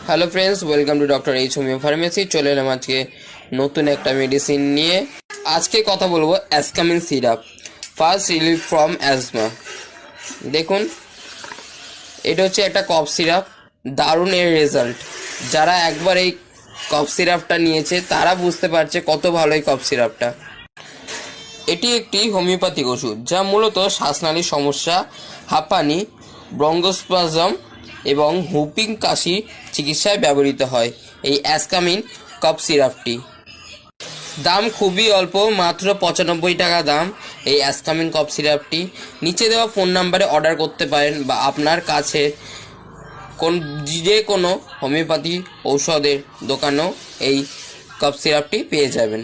Hello friends, welcome to doctor H homeo pharmacy. চলে এলাম আজকে নতুন একটা মেডিসিন নিয়ে। আজকে কথা বলবো অ্যাসকামিন syrup, first relief from asthma. দেখুন, এটা হচ্ছে একটা কফ সিরাপ, দারুণ এর রেজাল্ট। যারা একবার এই কফ সিরাপটা নিয়েছে তারা বুঝতে পারছে কত ভালো এই কফ সিরাপটা। এটি একটি হোমিওপ্যাথিক ওষুধ যা মূলত শ্বাসনালীর সমস্যা, হাঁপানি, ব্রঙ্কোস্পাজম এবং হুপিং কাশি চিকিৎসায় ব্যবহৃত হয়। এই অ্যাসকামিন কফ সিরাপটি দাম খুবই অল্প, মাত্র 95 টাকা দাম এই অ্যাসকামিন কফ সিরাপটি। নিচে দেওয়া ফোন নাম্বারে অর্ডার করতে পারেন বা আপনার কাছে যে কোনো হোমিওপ্যাথি ঔষধের দোকানেও এই কফ সিরাপটি পেয়ে যাবেন।